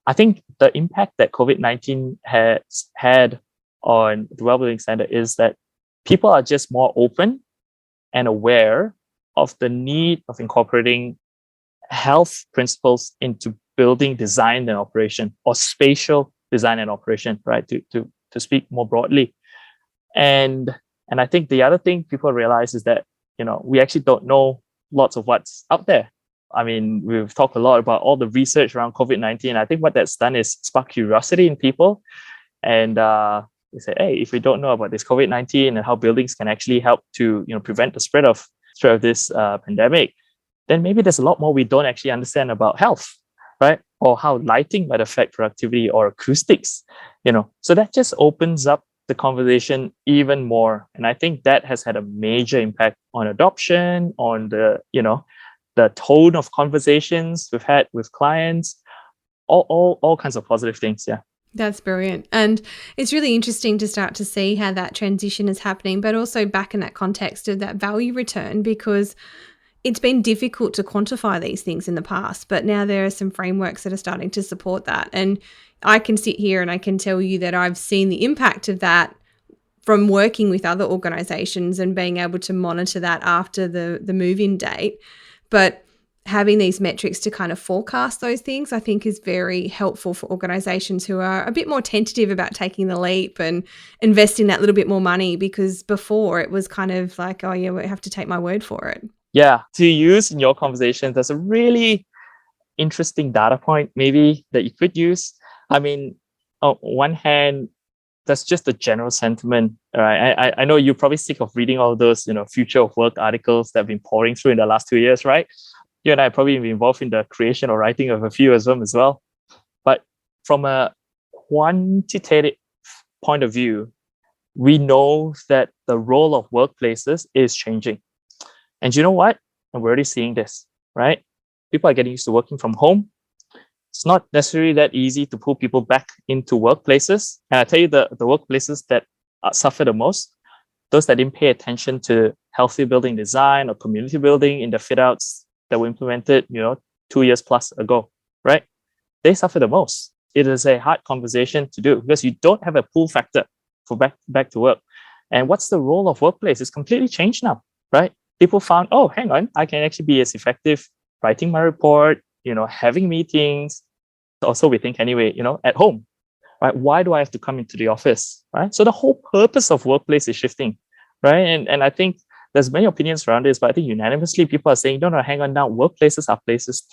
I think the impact that COVID-19 has had on the WELL building standard is that people are just more open and aware of the need of incorporating health principles into building design and operation, or spatial design and operation, right? To speak more broadly. And I think the other thing people realize is that, we actually don't know lots of what's out there. I mean, we've talked a lot about all the research around COVID-19. I think what that's done is spark curiosity in people. And they say, hey, if we don't know about this COVID-19 and how buildings can actually help to, prevent the spread of this pandemic, then maybe there's a lot more we don't actually understand about health, right? Or how lighting might affect productivity, or acoustics, So that just opens up the conversation even more. And I think that has had a major impact on adoption, on the tone of conversations we've had with clients, all kinds of positive things. Yeah. That's brilliant. And it's really interesting to start to see how that transition is happening, but also back in that context of that value return, because it's been difficult to quantify these things in the past, but now there are some frameworks that are starting to support that. And I can sit here and I can tell you that I've seen the impact of that from working with other organizations and being able to monitor that after the move-in date. But having these metrics to kind of forecast those things, I think, is very helpful for organizations who are a bit more tentative about taking the leap and investing that little bit more money, because before it was kind of like, oh yeah, we have to take my word for it. Yeah, to use in your conversations, there's a really interesting data point maybe that you could use. I mean, on one hand, that's just the general sentiment, right? I know you're probably sick of reading all those, future of work articles that have been pouring through in the last 2 years, right? You and I have probably been involved in the creation or writing of a few of them as well. But from a quantitative point of view, we know that the role of workplaces is changing. And you know what? And we're already seeing this, right? People are getting used to working from home. It's not necessarily that easy to pull people back into workplaces. And I tell you, the workplaces that suffer the most, those that didn't pay attention to healthy building design or community building in the fit outs that were implemented, 2 years plus ago, right? They suffer the most. It is a hard conversation to do because you don't have a pull factor for back to work. And what's the role of workplace? It's completely changed now, right? people found, oh, hang on, I can actually be as effective writing my report, having meetings. Also, we think anyway, at home, right? Why do I have to come into the office, right? So the whole purpose of workplace is shifting, right? And I think there's many opinions around this, but I think unanimously people are saying, no, hang on now. Workplaces are places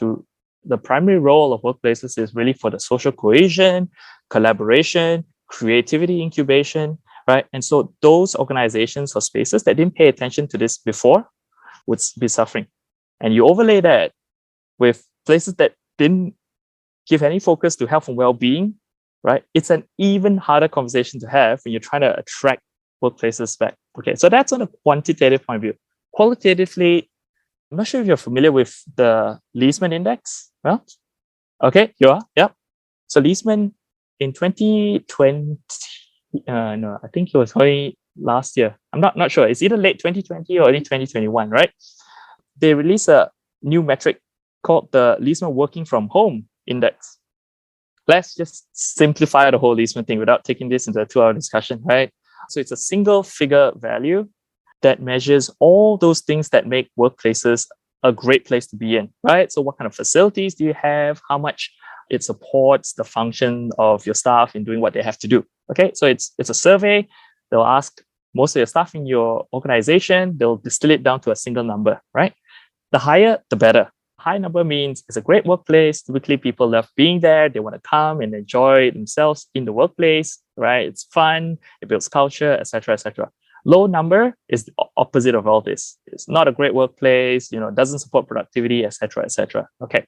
the primary role of workplaces is really for the social cohesion, collaboration, creativity incubation, right? And so those organizations or spaces that didn't pay attention to this before would be suffering. And you overlay that with places that didn't give any focus to health and well-being, right? It's an even harder conversation to have when you're trying to attract workplaces back. Okay, so that's on a quantitative point of view. Qualitatively, I'm not sure if you're familiar with the Leesman Index. Well, okay, you are. Yep. So Leesman in 2020, no, I think it was only last year. I'm not sure. It's either late 2020 or early 2021, right? They released a new metric called the Leesman Working from Home Index. Let's just simplify the whole Leesman thing without taking this into a 2-hour discussion, right? So it's a single figure value that measures all those things that make workplaces a great place to be in, right? So what kind of facilities do you have? How much it supports the function of your staff in doing what they have to do. Okay, so it's a survey. They'll ask most of your staff in your organization, they'll distill it down to a single number, right? The higher, the better. High number means it's a great workplace. Typically, people love being there. They want to come and enjoy themselves in the workplace, right? It's fun. It builds culture, etc., etc. Low number is the opposite of all this. It's not a great workplace. Doesn't support productivity, etc., etc. Okay.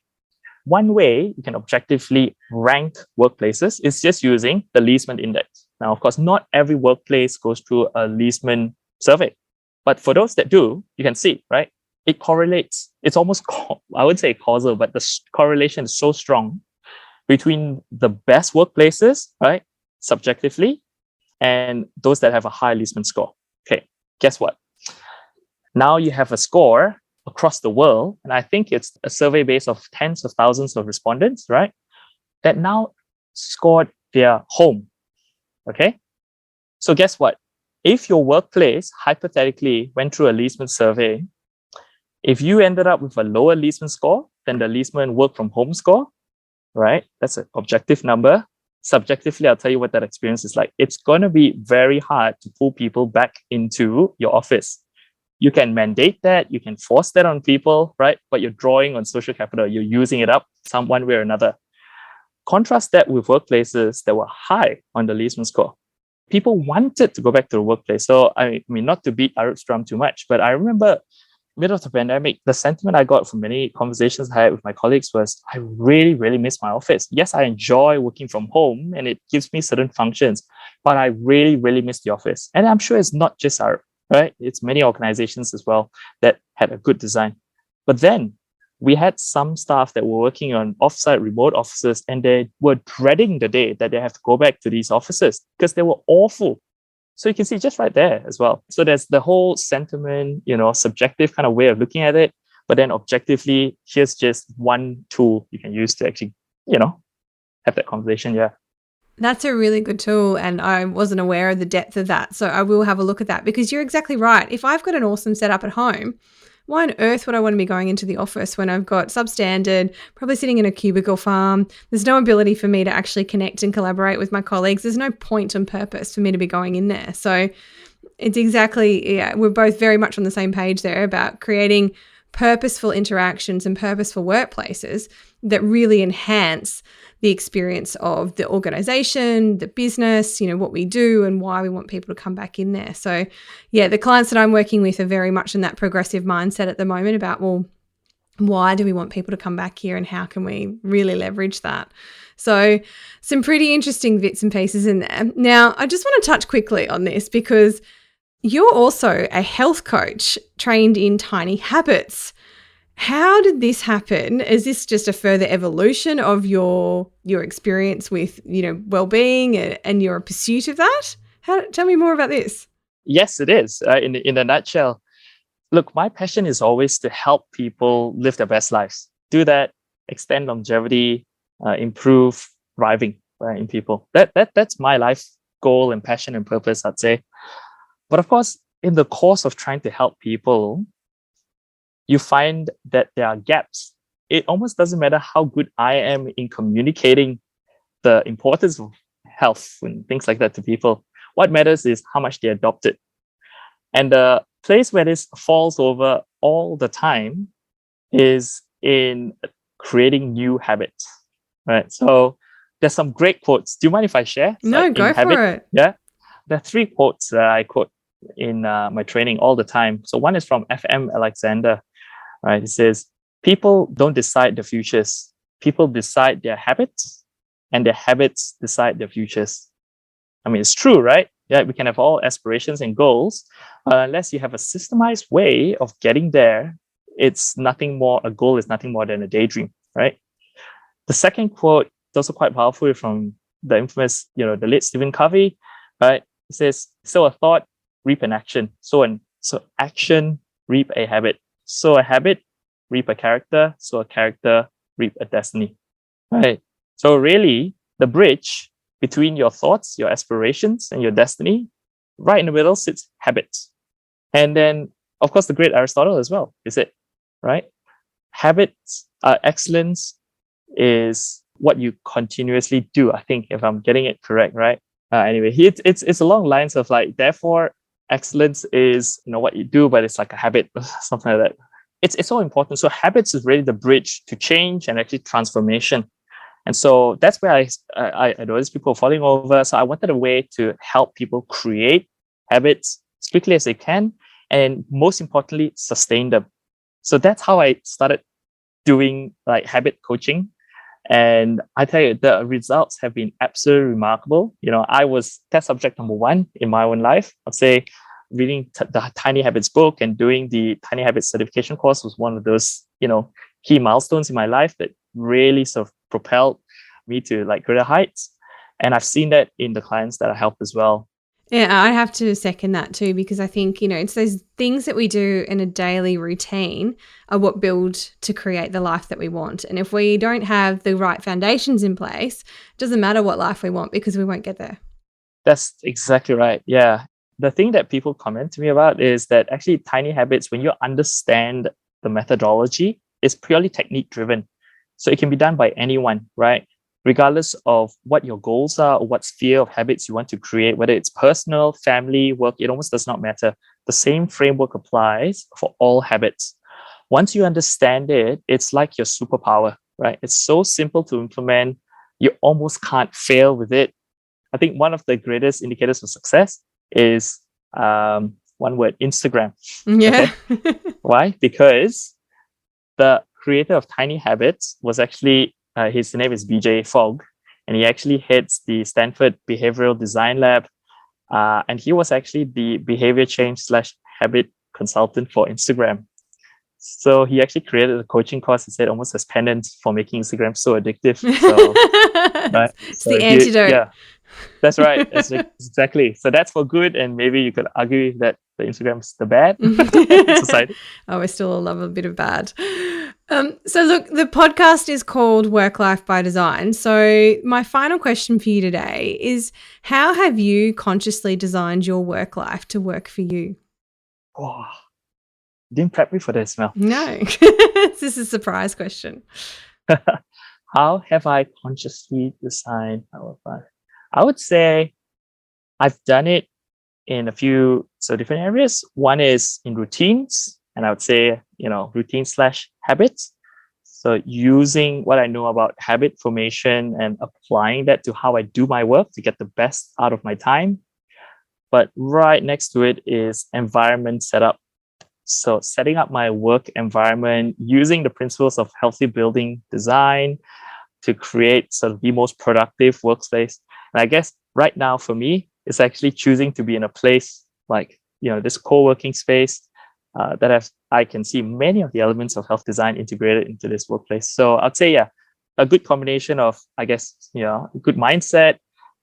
One way you can objectively rank workplaces is just using the Leesman Index. Now, of course, not every workplace goes through a Leesman survey, but for those that do, you can see, right? It correlates. It's almost, I would say causal, but the correlation is so strong between the best workplaces, right, subjectively, and those that have a high Leesman score. Okay, guess what? Now you have a score across the world, and I think it's a survey base of tens of thousands of respondents, right, that now scored their home. Okay, so guess what? If your workplace hypothetically went through a Leesman survey, if you ended up with a lower Leesman score than the Leesman work from home score, right? That's an objective number. Subjectively, I'll tell you what that experience is like. It's going to be very hard to pull people back into your office. You can mandate that, you can force that on people, right? But you're drawing on social capital, you're using it up some one way or another. Contrast that with workplaces that were high on the Leesman score. People wanted to go back to the workplace. So, I mean, not to beat Arab's drum too much, but I remember middle of the pandemic, the sentiment I got from many conversations I had with my colleagues was, I really, really miss my office. Yes, I enjoy working from home and it gives me certain functions, but I really, really miss the office. And I'm sure it's not just our, right? It's many organizations as well that had a good design. But then we had some staff that were working on offsite remote offices and they were dreading the day that they have to go back to these offices because they were awful. So you can see just right there as well. So there's the whole sentiment, subjective kind of way of looking at it. But then objectively, here's just one tool you can use to actually, have that conversation. Yeah. That's a really good tool. And I wasn't aware of the depth of that. So I will have a look at that because you're exactly right. If I've got an awesome setup at home, why on earth would I want to be going into the office when I've got substandard, probably sitting in a cubicle farm? There's no ability for me to actually connect and collaborate with my colleagues. There's no point and purpose for me to be going in there. So it's exactly, we're both very much on the same page there about creating purposeful interactions and purposeful workplaces that really enhance the experience of the organization, the business, what we do and why we want people to come back in there. So yeah, the clients that I'm working with are very much in that progressive mindset at the moment about, well, why do we want people to come back here and how can we really leverage that? So some pretty interesting bits and pieces in there. Now, I just want to touch quickly on this because you're also a health coach trained in tiny habits. How did this happen? Is this just a further evolution of your experience with, well-being and your pursuit of that? Tell me more about this. Yes, it is. In a nutshell, look, my passion is always to help people live their best lives. Do that, extend longevity, improve thriving in people. That's my life goal and passion and purpose, I'd say. But of course, in the course of trying to help people, you find that there are gaps. It almost doesn't matter how good I am in communicating the importance of health and things like that to people. What matters is how much they adopt it. And the place where this falls over all the time is in creating new habits, right? So there's some great quotes. Do you mind if I share? No, go for it. Yeah. There are 3 quotes that I quote in my training all the time. So one is from F.M. Alexander, right? It says, people don't decide the futures. People decide their habits, and their habits decide their futures. I mean, it's true, right? Yeah, we can have all aspirations and goals. Unless you have a systemized way of getting there, it's nothing more, a goal is nothing more than a daydream, right? The second quote is also quite powerful from the infamous, the late Stephen Covey, right? It says, sow a thought, reap an action. So action, reap a habit. Sow a habit, reap a character. Sow a character, reap a destiny, right? So really, the bridge between your thoughts, your aspirations, and your destiny, right in the middle sits habits. And then, of course, the great Aristotle as well, is it, right? Habits, excellence is what you continuously do. I think if I'm getting it correct, right? Anyway, it's along lines of like, therefore, excellence is what you do, but it's like a habit, something like that. It's so important. So habits is really the bridge to change and actually transformation. And so that's where I noticed people falling over. So I wanted a way to help people create habits as quickly as they can, and most importantly, sustain them. So that's how I started doing like habit coaching. And I tell you, the results have been absolutely remarkable. I was test subject number 1 in my own life. I'd say reading the Tiny Habits book and doing the Tiny Habits certification course was one of those, key milestones in my life that really sort of propelled me to like greater heights. And I've seen that in the clients that I help as well. Yeah, I have to second that too, because I think, it's those things that we do in a daily routine are what build to create the life that we want. And if we don't have the right foundations in place, it doesn't matter what life we want because we won't get there. That's exactly right. Yeah. The thing that people comment to me about is that actually tiny habits, when you understand the methodology, is purely technique driven. So it can be done by anyone, right? Regardless of what your goals are or what sphere of habits you want to create, whether it's personal, family, work, it almost does not matter. The same framework applies for all habits. Once you understand it, it's like your superpower, right? It's so simple to implement. You almost can't fail with it. I think one of the greatest indicators of success is one word, Instagram. Yeah. Okay? Why? Because the creator of Tiny Habits was actually, his name is Fong, and he actually heads the Stanford Behavioral Design Lab. And he was actually the behavior change / habit consultant for Instagram. So he actually created a coaching course, he said, almost as penance for making Instagram so addictive. So, right? It's the antidote. Yeah, that's right. Exactly. So that's for good. And maybe you could argue that the Instagram's the bad society. Oh, we still love a bit of bad. So look, the podcast is called Work Life by Design. So my final question for you today is, how have you consciously designed your work life to work for you? Oh, didn't prep me for this, Mel. No, this is a surprise question. How have I consciously designed my work life? I would say I've done it in a few different areas. One is in routines, and I would say, routine / habits. So using what I know about habit formation and applying that to how I do my work to get the best out of my time. But right next to it is environment setup. So setting up my work environment using the principles of healthy building design to create sort of the most productive workspace. And I guess right now for me, it's actually choosing to be in a place like, this co-working space that I can see many of the elements of health design integrated into this workplace. So I'd say, yeah, a good combination of, I guess, good mindset,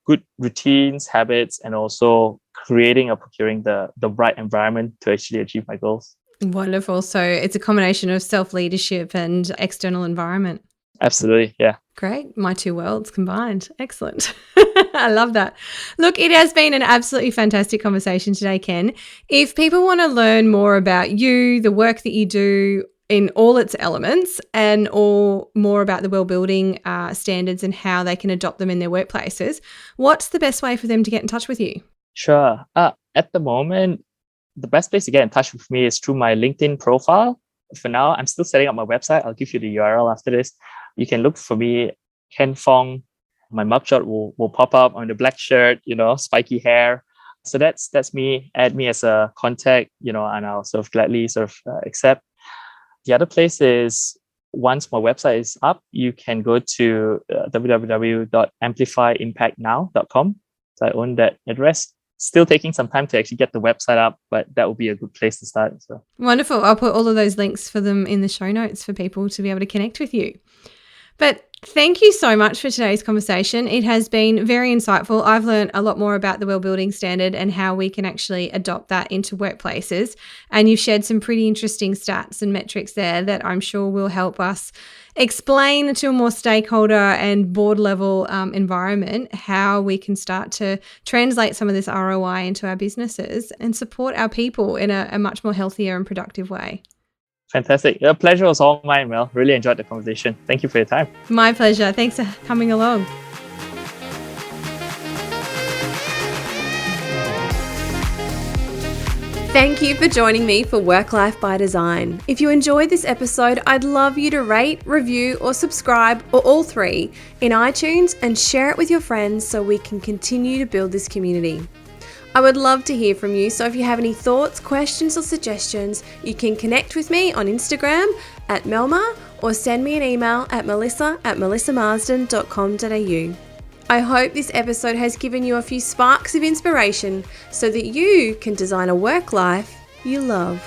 good routines, habits, and also creating or procuring the right environment to actually achieve my goals. Wonderful. So it's a combination of self-leadership and external environment. Absolutely. Yeah. Great. My two worlds combined. Excellent. I love that. Look, it has been an absolutely fantastic conversation today, Ken. If people want to learn more about you, the work that you do, in all its elements and or more about the well-building standards and how they can adopt them in their workplaces, what's the best way for them to get in touch with you? Sure. At the moment, the best place to get in touch with me is through my LinkedIn profile. For now, I'm still setting up my website. I'll give you the URL after this. You can look for me, Ken Fong. My mugshot will pop up on the black shirt, spiky hair. So that's me. Add me as a contact, and I'll sort of gladly accept. The other place is, once my website is up, you can go to www.amplifyimpactnow.com. So I own that address. Still taking some time to actually get the website up, but that will be a good place to start. So wonderful. I'll put all of those links for them in the show notes for people to be able to connect with you. But thank you so much for today's conversation. It has been very insightful. I've learned a lot more about the well-building standard and how we can actually adopt that into workplaces. And you've shared some pretty interesting stats and metrics there that I'm sure will help us explain to a more stakeholder and board level environment how we can start to translate some of this ROI into our businesses and support our people in a much more healthier and productive way. Fantastic. The pleasure was all mine, Mel. Really enjoyed the conversation. Thank you for your time. My pleasure. Thanks for coming along. Thank you for joining me for Work Life by Design. If you enjoyed this episode, I'd love you to rate, review, or subscribe, or all three, in iTunes and share it with your friends so we can continue to build this community. I would love to hear from you, so if you have any thoughts, questions, or suggestions, you can connect with me on Instagram @Melma or send me an email at melissa@melissamarsden.com.au. I hope this episode has given you a few sparks of inspiration so that you can design a work life you love.